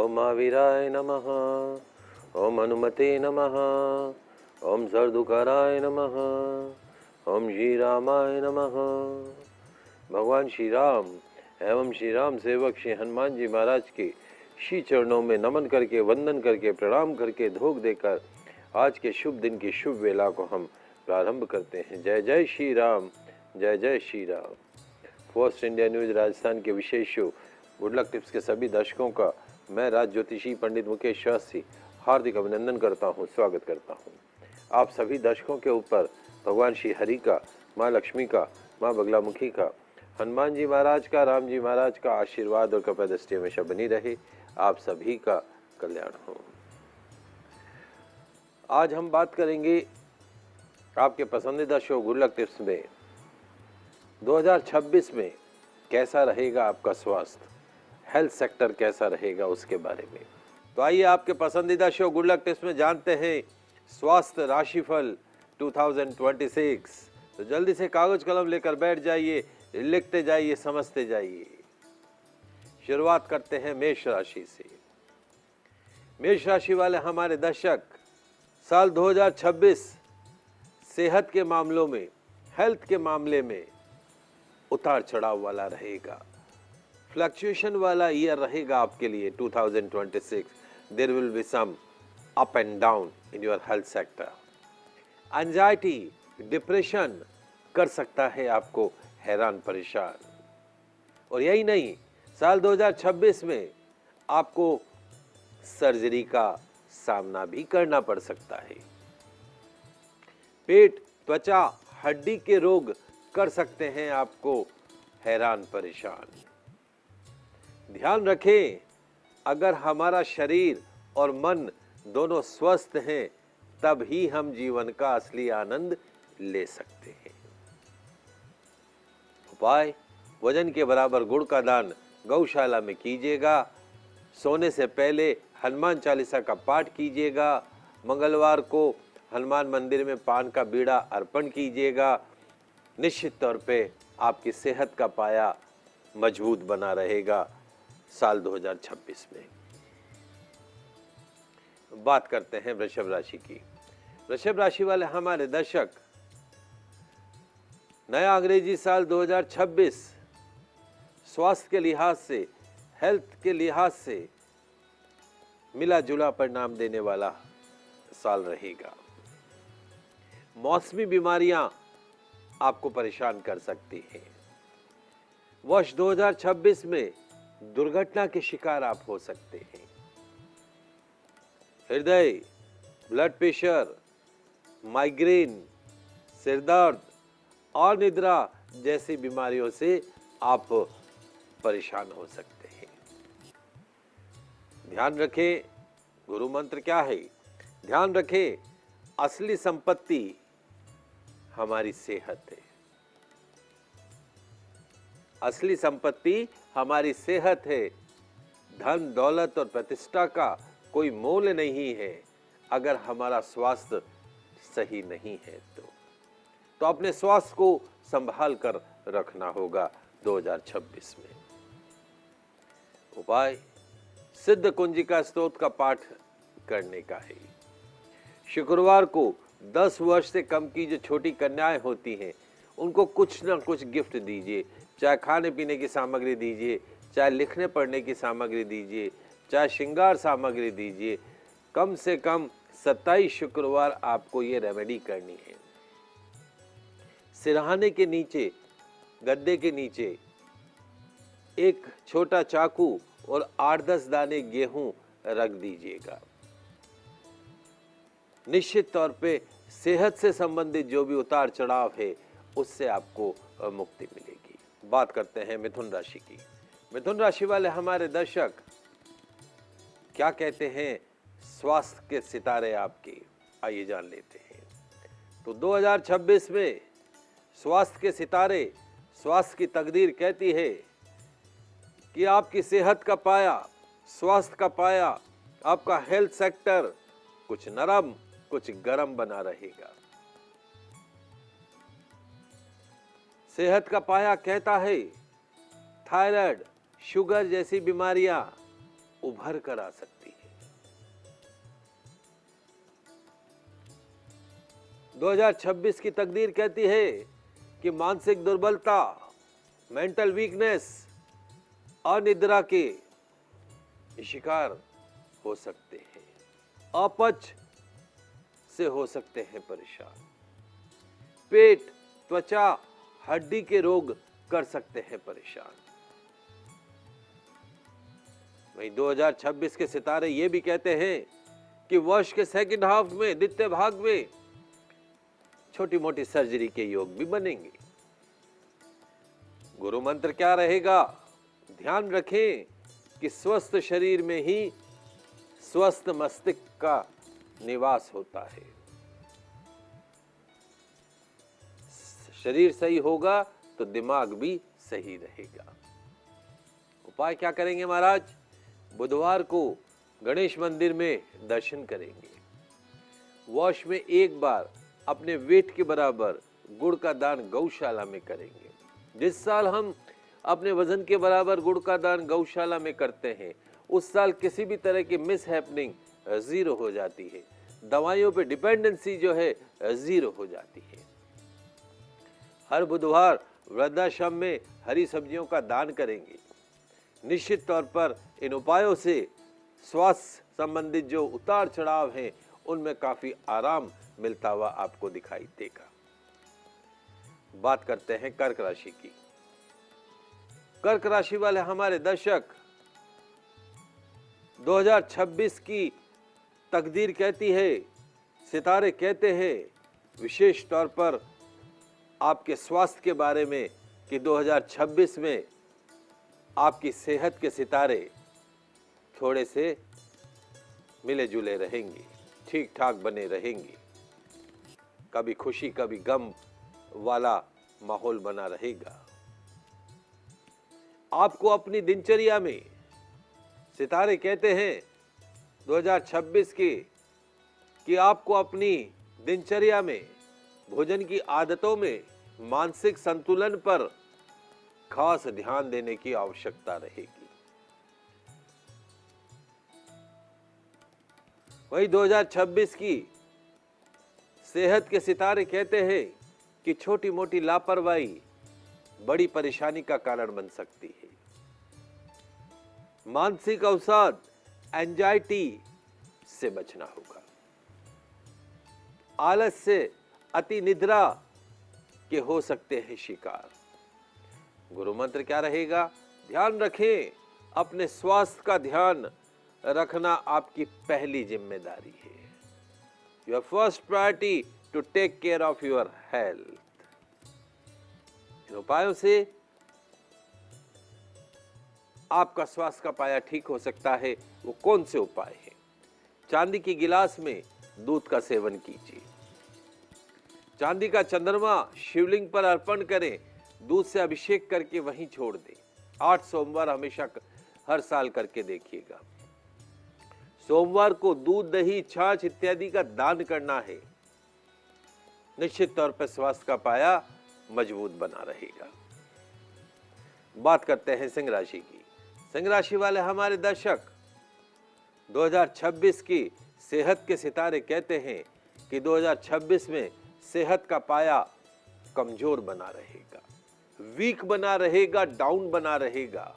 ओम महावीराय नमः। ओम हनुमते नमः। ओम सर्दुकाराय नमः। ओम श्री रामाय नमः। भगवान श्री राम एवं श्री राम सेवक श्री हनुमान जी महाराज के श्री चरणों में नमन करके, वंदन करके, प्रणाम करके, धोख देकर आज के शुभ दिन की शुभ वेला को हम प्रारंभ करते हैं। जय जय श्री राम, जय जय Shri Ram. First India news Rajasthan के विशेष शो गुड लक टिप्स के सभी दर्शकों का मैं राज ज्योतिषी पंडित मुकेश शास्त्री हार्दिक अभिनंदन करता हूं, स्वागत करता हूं। आप सभी दर्शकों के ऊपर भगवान श्री हरि का, माँ लक्ष्मी का, माँ बगलामुखी का, हनुमान जी महाराज का, राम जी महाराज का आशीर्वाद और कृपा दृष्टि हमेशा बनी रहे। आप सभी का कल्याण हो। आज हम बात करेंगे आपके पसंदीदा शो गुड लक टिप्स में 2026 में कैसा रहेगा आपका स्वास्थ्य, हेल्थ सेक्टर कैसा रहेगा उसके बारे में। तो आइए आपके पसंदीदा शो गुड लक टिप्स में जानते हैं स्वास्थ्य राशिफल 2026। तो जल्दी से कागज कलम लेकर बैठ जाइए, लिखते जाइए, समझते जाइए। शुरुआत करते हैं मेष राशि से। मेष राशि वाले हमारे दर्शक, साल 2026 सेहत के मामलों में, हेल्थ के मामले में उतार चढ़ाव वाला रहेगा, फ्लक्चुएशन वाला ईयर रहेगा आपके लिए 2026। There will be some up and down in your health sector. Anxiety, depression कर सकता है आपको हैरान परेशान। और यही नहीं, साल 2026 में आपको सर्जरी का सामना भी करना पड़ सकता है। पेट, त्वचा, हड्डी के रोग कर सकते हैं आपको हैरान परेशान। ध्यान रखें, अगर हमारा शरीर और मन दोनों स्वस्थ हैं तब ही हम जीवन का असली आनंद ले सकते हैं। उपाय, वजन के बराबर गुड़ का दान गौशाला में कीजिएगा। सोने से पहले हनुमान चालीसा का पाठ कीजिएगा। मंगलवार को हनुमान मंदिर में पान का बीड़ा अर्पण कीजिएगा। निश्चित तौर पे आपकी सेहत का पाया मजबूत बना रहेगा साल 2026 में। बात करते हैं वृषभ राशि की। वृषभ राशि वाले हमारे दर्शक, नया अंग्रेजी साल 2026 स्वास्थ्य के लिहाज से, हेल्थ के लिहाज से मिला जुला परिणाम देने वाला साल रहेगा। मौसमी बीमारियां आपको परेशान कर सकती हैं। वर्ष 2026 में दुर्घटना के शिकार आप हो सकते हैं। हृदय, ब्लड प्रेशर, माइग्रेन, सिर दर्द और निद्रा जैसी बीमारियों से आप परेशान हो सकते हैं। ध्यान रखें, गुरु मंत्र क्या है? ध्यान रखें, असली संपत्ति हमारी सेहत है। असली संपत्ति हमारी सेहत है। धन, दौलत और प्रतिष्ठा का कोई मोल नहीं है अगर हमारा स्वास्थ्य सही नहीं है तो अपने स्वास्थ्य को संभाल कर रखना होगा 2026 में। उपाय, सिद्ध कुंजिका स्तोत्र का पाठ करने का है। शुक्रवार को 10 वर्ष से कम की जो छोटी कन्याएं होती हैं उनको कुछ ना कुछ गिफ्ट दीजिए। चाहे खाने पीने की सामग्री दीजिए, चाहे लिखने पढ़ने की सामग्री दीजिए, चाहे श्रृंगार सामग्री दीजिए। कम से कम 27 शुक्रवार आपको ये रेमेडी करनी है। सिरहाने के नीचे, गद्दे के नीचे एक छोटा चाकू और 8-10 दाने गेहूं रख दीजिएगा। निश्चित तौर पे सेहत से संबंधित जो भी उतार चढ़ाव है उससे आपको मुक्ति मिलेगी। बात करते हैं मिथुन राशि की। मिथुन राशि वाले हमारे दर्शक, क्या कहते हैं स्वास्थ्य के सितारे आपके, आइए जान लेते हैं। तो 2026 में स्वास्थ्य के सितारे, स्वास्थ्य की तकदीर कहती है कि आपकी सेहत का पाया, स्वास्थ्य का पाया, आपका हेल्थ सेक्टर कुछ नरम कुछ गरम बना रहेगा। सेहत का पाया कहता है थायराइड, शुगर जैसी बीमारियां उभर कर आ सकती है। 2026 की तकदीर कहती है कि मानसिक दुर्बलता, मेंटल वीकनेस, अनिद्रा के शिकार हो सकते हैं, अपच से हो सकते हैं परेशान, पेट, त्वचा, हड्डी के रोग कर सकते हैं परेशान। वहीं 2026 के सितारे ये भी कहते हैं कि वर्ष के सेकंड हाफ में, द्वितीय भाग में छोटी मोटी सर्जरी के योग भी बनेंगे। गुरु मंत्र क्या रहेगा? ध्यान रखें कि स्वस्थ शरीर में ही स्वस्थ मस्तिष्क का निवास होता है। शरीर सही होगा तो दिमाग भी सही रहेगा। उपाय क्या करेंगे महाराज? बुधवार को गणेश मंदिर में दर्शन करेंगे। वर्ष में एक बार अपने वेट के बराबर गुड़ का दान गौशाला में करेंगे। जिस साल हम अपने वजन के बराबर गुड़ का दान गौशाला में करते हैं, उस साल किसी भी तरह की मिस हैपनिंग जीरो हो जाती है। दवाइयों पे डिपेंडेंसी जो है जीरो हो जाती है। हर बुधवार वृद्धाश्रम में हरी सब्जियों का दान करेंगे। निश्चित तौर पर इन उपायों से स्वास्थ्य संबंधित जो उतार चढ़ाव हैं उनमें काफी आराम मिलता हुआ आपको दिखाई देगा। बात करते हैं कर्क राशि की। कर्क राशि वाले हमारे दर्शक, 2026 की तकदीर कहती है, सितारे कहते हैं विशेष तौर पर आपके स्वास्थ्य के बारे में कि 2026 में आपकी सेहत के सितारे थोड़े से मिले जुले रहेंगे, ठीक ठाक बने रहेंगे। कभी खुशी कभी गम वाला माहौल बना रहेगा। आपको अपनी दिनचर्या में सितारे कहते हैं 2026 की कि आपको अपनी दिनचर्या में, भोजन की आदतों में, मानसिक संतुलन पर खास ध्यान देने की आवश्यकता रहेगी। वही 2026 की सेहत के सितारे कहते हैं कि छोटी मोटी लापरवाही बड़ी परेशानी का कारण बन सकती है। मानसिक अवसाद, एंजाइटी से बचना होगा। आलस से, अति निद्रा के हो सकते हैं शिकार। गुरु मंत्र क्या रहेगा? ध्यान रखें, अपने स्वास्थ्य का ध्यान रखना आपकी पहली जिम्मेदारी है। Your first priority to take care of your health. इन उपायों से आपका स्वास्थ्य का पाया ठीक हो सकता है। वो कौन से उपाय हैं? चांदी की गिलास में दूध का सेवन कीजिए। चांदी का चंद्रमा शिवलिंग पर अर्पण करें, दूध से अभिषेक करके वहीं छोड़ दें। 8 सोमवार हमेशा हर साल करके देखिएगा। सोमवार को दूध, दही, छाछ इत्यादि का दान करना है। निश्चित तौर पर स्वास्थ्य का पाया मजबूत बना रहेगा। बात करते हैं सिंह राशि की। सिंह राशि वाले हमारे दर्शक, 2026 की सेहत के सितारे कहते हैं कि 2026 में सेहत का पाया कमजोर बना रहेगा, वीक बना रहेगा, डाउन बना रहेगा।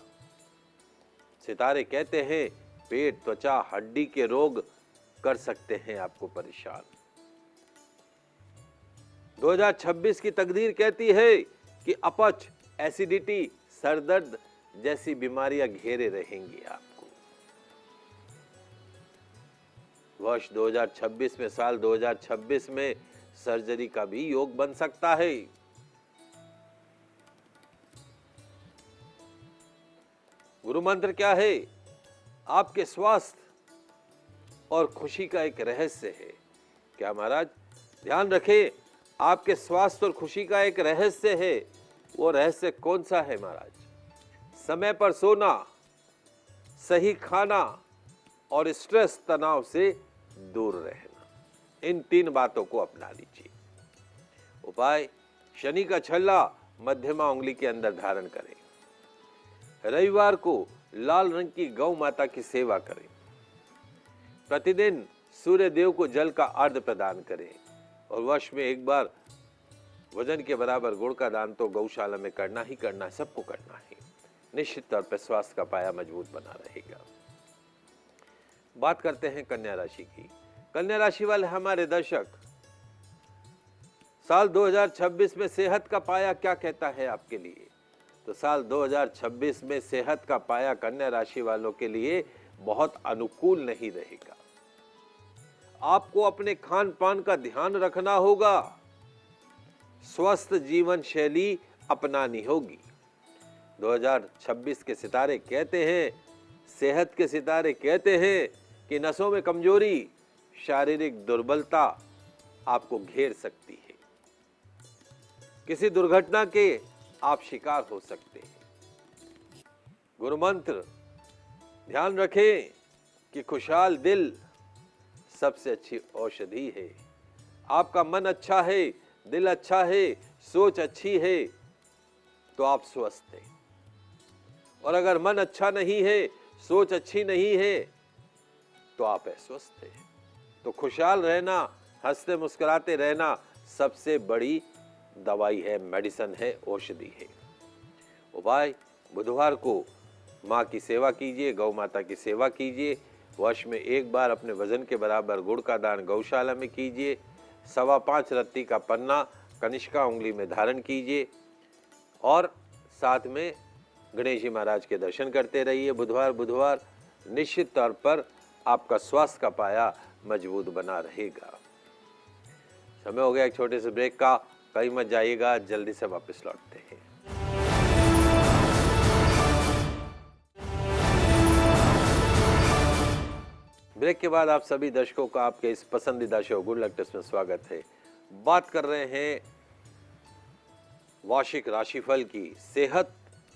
सितारे कहते हैं पेट, त्वचा, हड्डी के रोग कर सकते हैं आपको परेशान। 2026 की तकदीर कहती है कि अपच, एसिडिटी, सरदर्द जैसी बीमारियां घेरे रहेंगी आपको। वर्ष 2026 में, साल 2026 में सर्जरी का भी योग बन सकता है। गुरु मंत्र क्या है? आपके स्वास्थ्य और खुशी का एक रहस्य है। क्या महाराज? ध्यान रखें, आपके स्वास्थ्य और खुशी का एक रहस्य है। वो रहस्य कौन सा है महाराज? समय पर सोना, सही खाना और स्ट्रेस, तनाव से दूर रहना। इन 3 बातों को अपना लीजिए। उपाय: शनि का छल्ला मध्यमा उंगली के अंदर धारण करें। रविवार को लाल रंग की गौ माता की सेवा करें। प्रतिदिन सूर्य देव को जल का अर्घ प्रदान करें और वर्ष में एक बार वजन के बराबर गुड़ का दान तो गौशाला में करना ही करना है, सबको करना है। निश्चित तौर पर स्वास्थ्य का पाया मजबूत बना रहेगा। बात करते हैं कन्या राशि की। कन्या राशि वाले हमारे दर्शक, साल 2026 में सेहत का पाया क्या कहता है आपके लिए? तो साल 2026 में सेहत का पाया कन्या राशि वालों के लिए बहुत अनुकूल नहीं रहेगा। आपको अपने खान पान का ध्यान रखना होगा, स्वस्थ जीवन शैली अपनानी होगी। 2026 के सितारे कहते हैं, सेहत के सितारे कहते हैं कि नसों में कमजोरी, शारीरिक दुर्बलता आपको घेर सकती है। किसी दुर्घटना के आप शिकार हो सकते हैं। गुरु मंत्र, ध्यान रखें कि खुशहाल दिल सबसे अच्छी औषधि है। आपका मन अच्छा है, दिल अच्छा है, सोच अच्छी है तो आप स्वस्थ हैं। और अगर मन अच्छा नहीं है, सोच अच्छी नहीं है तो आप अस्वस्थ हैं। तो खुशहाल रहना, हंसते मुस्कुराते रहना सबसे बड़ी दवाई है, मेडिसिन है, औषधि है। उपाय, बुधवार को माँ की सेवा कीजिए, गौ माता की सेवा कीजिए। वर्ष में एक बार अपने वजन के बराबर गुड़ का दान गौशाला में कीजिए। 5.25 रत्ती का पन्ना कनिष्का उंगली में धारण कीजिए और साथ में गणेश जी महाराज के दर्शन करते रहिए बुधवार। निश्चित तौर पर आपका स्वास्थ्य का पाया मजबूत बना रहेगा। समय हो गया एक छोटे से ब्रेक का, कहीं मत जाइएगा, जल्दी से वापस लौटते हैं। ब्रेक के बाद आप सभी दर्शकों का आपके इस पसंदीदा शो गुड लक टिप्स में स्वागत है। बात कर रहे हैं वार्षिक राशिफल की, सेहत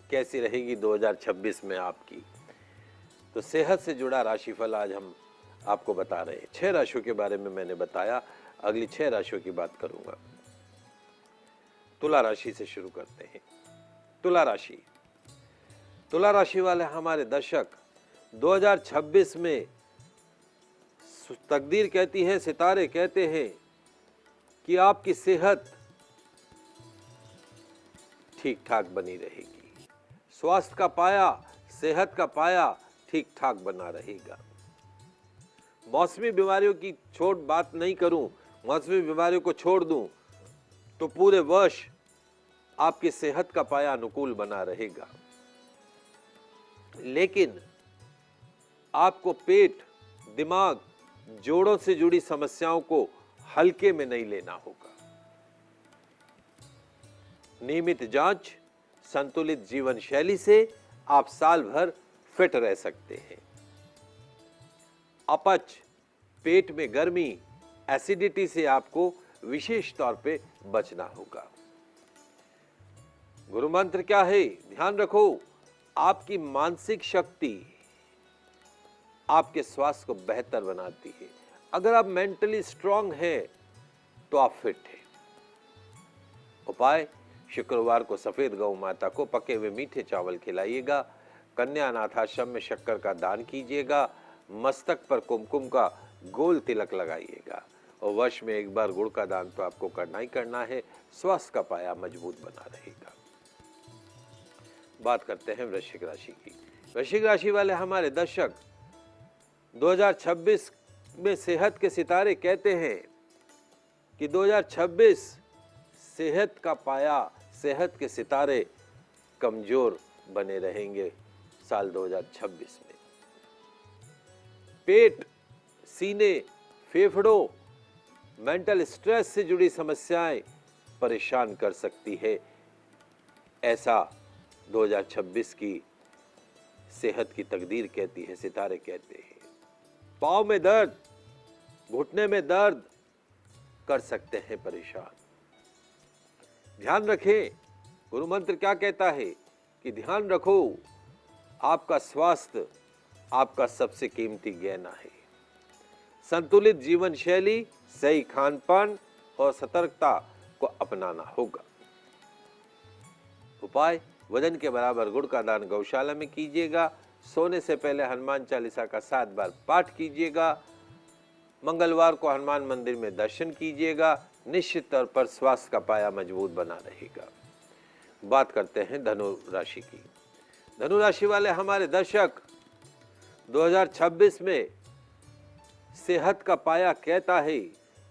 कैसी रहेगी 2026 में आपकी। तो सेहत से जुड़ा राशिफल आज हम आपको बता रहे हैं। 6 राशियों के बारे में मैंने बताया, अगली 6 राशियों की बात करूंगा। तुला राशि से शुरू करते हैं। तुला राशि वाले हमारे दर्शक, 2026 में तकदीर कहती है, सितारे कहते हैं कि आपकी सेहत ठीक ठाक बनी रहेगी। स्वास्थ्य का पाया, सेहत का पाया ठीक ठाक बना रहेगा। मौसमी बीमारियों की बात नहीं करूं, मौसमी बीमारियों को छोड़ दूं तो पूरे वर्ष आपकी सेहत का पाया अनुकूल बना रहेगा। लेकिन आपको पेट, दिमाग, जोड़ों से जुड़ी समस्याओं को हल्के में नहीं लेना होगा। नियमित जांच, संतुलित जीवन शैली से आप साल भर फिट रह सकते हैं। अपच, पेट में गर्मी, एसिडिटी से आपको विशेष तौर पे बचना होगा। गुरु मंत्र क्या है? ध्यान रखो, आपकी मानसिक शक्ति आपके स्वास्थ्य को बेहतर बनाती है। अगर आप मेंटली स्ट्रांग हैं तो आप फिट हैं। उपाय, शुक्रवार को सफेद गौ माता को पके हुए मीठे चावल खिलाइएगा। कन्या अनाथ आश्रम में शक्कर का दान कीजिएगा। मस्तक पर कुमकुम का गोल तिलक लगाइएगा और वर्ष में एक बार गुड़ का दान तो आपको करना ही करना है। स्वास्थ्य का पाया मजबूत बना रहेगा। बात करते हैं वृश्चिक राशि की। वृश्चिक राशि वाले हमारे दर्शक, 2026 में सेहत के सितारे कहते हैं कि 2026 सेहत का पाया, सेहत के सितारे कमजोर बने रहेंगे साल 2026 में। पेट, सीने, फेफड़ों, मेंटल स्ट्रेस से जुड़ी समस्याएं परेशान कर सकती है, ऐसा 2026 की सेहत की तकदीर कहती है, सितारे कहते हैं। पाँव में दर्द, घुटने में दर्द कर सकते हैं परेशान। ध्यान रखें, गुरु मंत्र क्या कहता है कि ध्यान रखो, आपका स्वास्थ्य आपका सबसे कीमती गहना है। संतुलित जीवन शैली, सही खान पान और सतर्कता को अपनाना होगा। उपाय, वजन के बराबर गुड़ का दान गौशाला में कीजिएगा। सोने से पहले हनुमान चालीसा का 7 बार पाठ कीजिएगा। मंगलवार को हनुमान मंदिर में दर्शन कीजिएगा। निश्चित तौर पर स्वास्थ्य का पाया मजबूत बना रहेगा। बात करते हैं धनु राशि की। धनु राशि वाले हमारे दर्शक 2026 में सेहत का पाया कहता है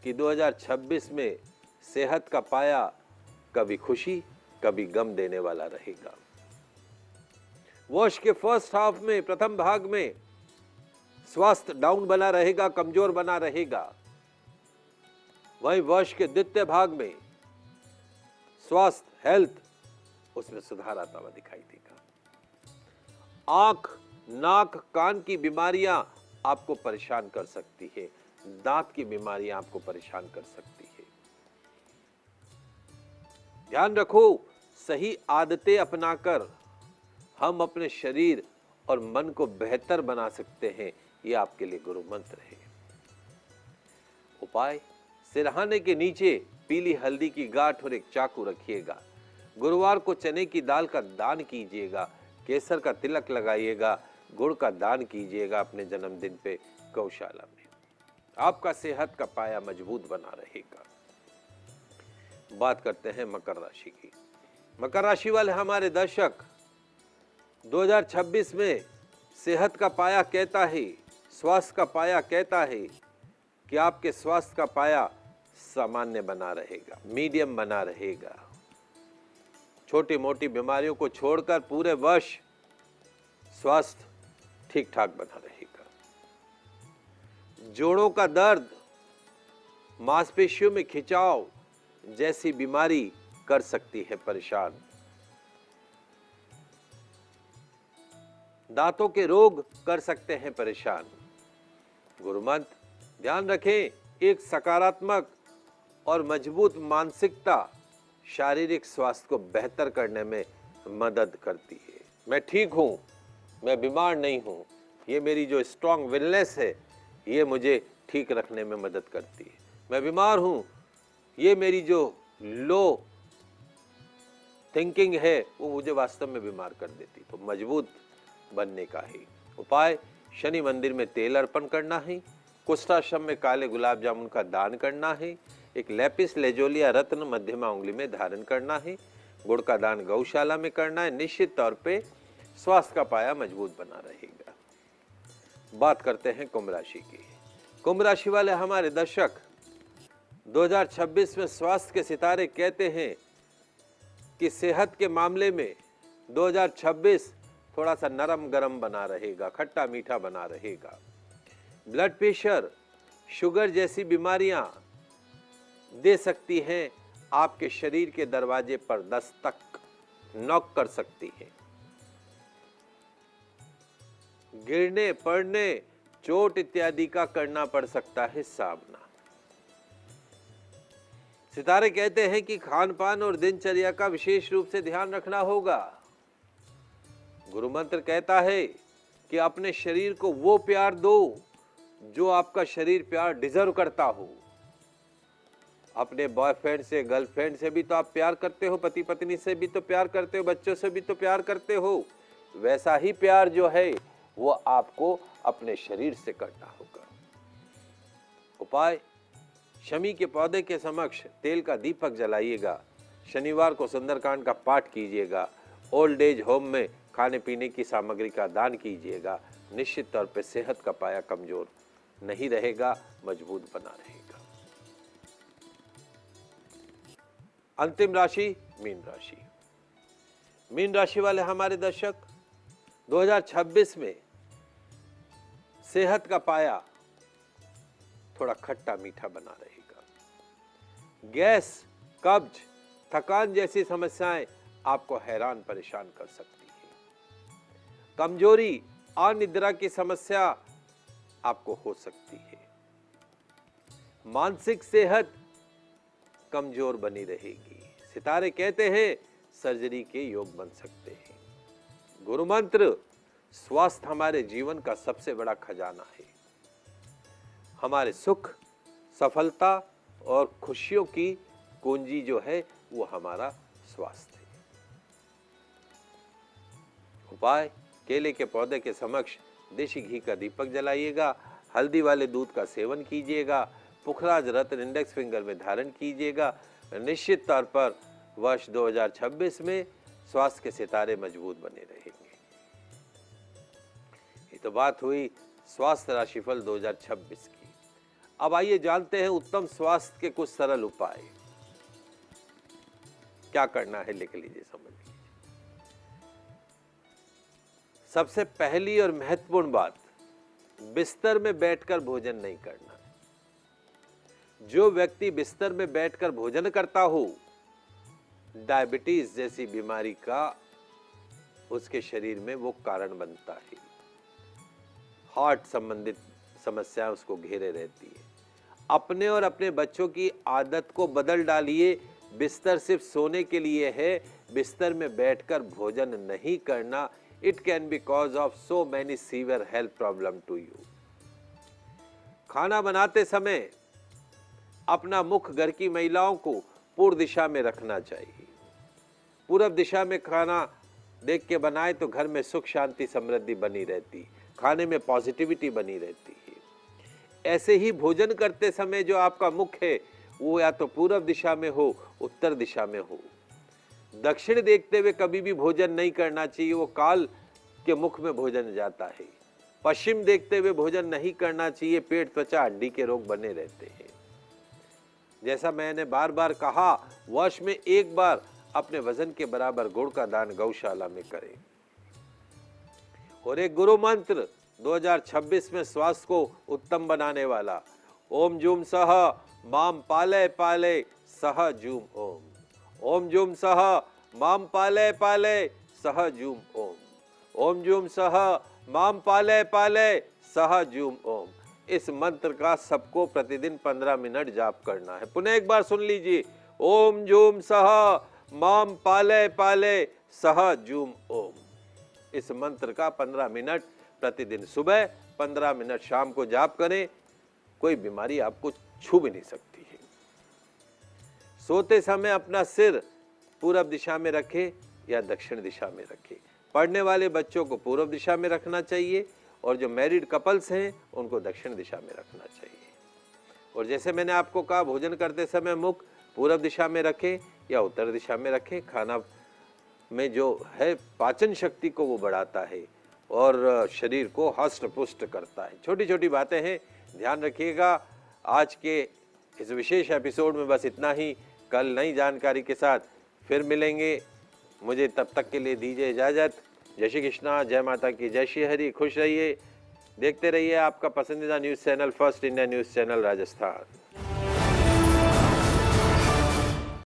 कि 2026 में सेहत का पाया कभी खुशी कभी गम देने वाला रहेगा। वर्ष के फर्स्ट हाफ में, प्रथम भाग में स्वास्थ्य डाउन बना रहेगा, कमजोर बना रहेगा। वहीं वर्ष के द्वितीय भाग में स्वास्थ्य, हेल्थ, उसमें सुधार आता हुआ दिखाई देगा। आंख, नाक, कान की बीमारियां आपको परेशान कर सकती है। दांत की बीमारियां आपको परेशान कर सकती है। ध्यान रखो, सही आदतें अपनाकर हम अपने शरीर और मन को बेहतर बना सकते हैं। ये आपके लिए गुरु मंत्र है। उपाय, सिरहाने के नीचे पीली हल्दी की गांठ और एक चाकू रखिएगा। गुरुवार को चने की दाल का दान कीजिएगा। केसर का तिलक लगाइएगा। गुड़ का दान कीजिएगा अपने जन्मदिन पे गौशाला में। आपका सेहत का पाया मजबूत बना रहेगा। बात करते हैं मकर राशि की। मकर राशि वाले हमारे दर्शक 2026 में सेहत का पाया कहता है, स्वास्थ्य का पाया कहता है कि आपके स्वास्थ्य का पाया सामान्य बना रहेगा, मीडियम बना रहेगा। छोटी मोटी बीमारियों को छोड़कर पूरे वर्ष स्वास्थ्य ठीक ठाक बना रहेगा। जोड़ों का दर्द, मांसपेशियों में खिंचाव जैसी बीमारी कर सकती है परेशान। दांतों के रोग कर सकते हैं परेशान। गुरुमंत्र, ध्यान रखें, एक सकारात्मक और मजबूत मानसिकता शारीरिक स्वास्थ्य को बेहतर करने में मदद करती है। मैं ठीक हूं, मैं बीमार नहीं हूं, ये मेरी जो स्ट्रॉन्ग विलनेस है ये मुझे ठीक रखने में मदद करती है। मैं बीमार हूं, ये मेरी जो लो थिंकिंग है वो मुझे वास्तव में बीमार कर देती। तो मजबूत बनने का ही उपाय, शनि मंदिर में तेल अर्पण करना है। कुष्ठाश्रम में काले गुलाब जामुन का दान करना है। एक लेपिस लेजोलिया रत्न मध्यमा उंगली में धारण करना है। गुड़ का दान गौशाला में करना है। निश्चित तौर पे स्वास्थ्य का पाया मजबूत बना रहेगा। बात करते हैं कुंभ राशि की। कुंभ राशि वाले हमारे दर्शक 2026 में स्वास्थ्य के सितारे कहते हैं कि सेहत के मामले में 2026 थोड़ा सा नरम गरम बना रहेगा, खट्टा मीठा बना रहेगा। ब्लड प्रेशर, शुगर जैसी बीमारियां दे सकती हैं, आपके शरीर के दरवाजे पर दस्तक नॉक कर सकती हैं। गिरने पड़ने, चोट इत्यादि का करना पड़ सकता है सामना। सितारे कहते हैं कि खान पान और दिनचर्या का विशेष रूप से ध्यान रखना होगा। गुरु मंत्र कहता है कि अपने शरीर को वो प्यार दो जो आपका शरीर प्यार डिजर्व करता हो। अपने बॉयफ्रेंड से, गर्लफ्रेंड से भी तो आप प्यार करते हो, पति पत्नी से भी तो प्यार करते हो, बच्चों से भी तो प्यार करते हो। वैसा ही प्यार जो है वो आपको अपने शरीर से करना होगा। उपाय, शमी के पौधे के समक्ष तेल का दीपक जलाइएगा। शनिवार को सुंदरकांड का पाठ कीजिएगा। ओल्ड एज होम में खाने पीने की सामग्री का दान कीजिएगा। निश्चित तौर पे सेहत का पाया कमजोर नहीं रहेगा, मजबूत बना रहेगा। अंतिम राशि मीन राशि। मीन राशि वाले हमारे दर्शक 2026 में सेहत का पाया थोड़ा खट्टा मीठा बना रहेगा। गैस, कब्ज, थकान जैसी समस्याएं आपको हैरान परेशान कर सकती है। कमजोरी, अनिद्रा की समस्या आपको हो सकती है। मानसिक सेहत कमजोर बनी रहेगी। सितारे कहते हैं सर्जरी के योग बन सकते हैं। गुरु मंत्र, स्वास्थ्य हमारे जीवन का सबसे बड़ा खजाना है। हमारे सुख, सफलता और खुशियों की कुंजी जो है वो हमारा स्वास्थ्य है। उपाय, केले के पौधे के समक्ष देशी घी का दीपक जलाइएगा, हल्दी वाले दूध का सेवन कीजिएगा, पुखराज रत्न इंडेक्स फिंगर में धारण कीजिएगा। निश्चित तौर पर वर्ष 2026 में स्वास्थ्य के सितारे मजबूत बने रहेंगे। ये तो बात हुई स्वास्थ्य राशिफल 2026 की। अब आइए जानते हैं उत्तम स्वास्थ्य के कुछ सरल उपाय। क्या करना है लिख लीजिए, समझ लीजिए। सबसे पहली और महत्वपूर्ण बात, बिस्तर में बैठकर भोजन नहीं करना। जो व्यक्ति बिस्तर में बैठकर भोजन करता हो, डायबिटीज जैसी बीमारी का उसके शरीर में वो कारण बनता है। हार्ट संबंधित समस्याएं उसको घेरे रहती है। अपने और अपने बच्चों की आदत को बदल डालिए। बिस्तर सिर्फ सोने के लिए है, बिस्तर में बैठकर भोजन नहीं करना। It can be cause of so many severe health problem to you. खाना बनाते समय अपना मुख घर की महिलाओं को पूर्व दिशा में रखना चाहिए। पूर्व दिशा में खाना देख के बनाए तो घर में सुख शांति समृद्धि बनी रहती, खाने में पॉजिटिविटी बनी रहती है। ऐसे ही भोजन करते समय जो आपका मुख है वो या तो पूर्व दिशा में हो, उत्तर दिशा में हो। दक्षिण देखते हुए कभी भी भोजन नहीं करना चाहिए, वो काल के मुख में भोजन जाता है। पश्चिम देखते हुए भोजन नहीं करना चाहिए, पेट त्वचा हड्डी के रोग बने रहते हैं। जैसा मैंने बार बार कहा, वर्ष में एक बार अपने वजन के बराबर गुड़ का दान गौशाला में करें। और एक गुरु मंत्र 2026 में स्वास्थ्य को उत्तम बनाने वाला, ओम जूम सह माम पाले पाले सह जूम ओम। ओम जूम सह माम पाले पाले सह जूम ओम। ओम जूम सह माम पाले पाले सह जूम ओम। इस मंत्र का सबको प्रतिदिन 15 मिनट जाप करना है। पुनः एक बार सुन लीजिए, ओम जूम सह माम पाले पाले सह जूम ओम। इस मंत्र का 15 मिनट प्रतिदिन सुबह, 15 मिनट शाम को जाप करें। कोई बीमारी आपको छू भी नहीं सकती है। सोते समय अपना सिर पूर्व दिशा में रखें या दक्षिण दिशा में रखें। पढ़ने वाले बच्चों को पूर्व दिशा में रखना चाहिए और जो मैरिड कपल्स हैं उनको दक्षिण दिशा में रखना चाहिए। और जैसे मैंने आपको कहा, भोजन करते समय मुख पूर्व दिशा में रखें या उत्तर दिशा में रखें। खाना में जो है पाचन शक्ति को वो बढ़ाता है और शरीर को हष्ट पुष्ट करता है। छोटी छोटी बातें हैं, ध्यान रखिएगा। आज के इस विशेष एपिसोड में बस इतना ही। कल नई जानकारी के साथ फिर मिलेंगे। मुझे तब तक के लिए दीजिए इजाज़त। जय श्री कृष्णा, जय माता की, जय श्री हरि। खुश रहिए, देखते रहिए आपका पसंदीदा news channel first India news channel Rajasthan.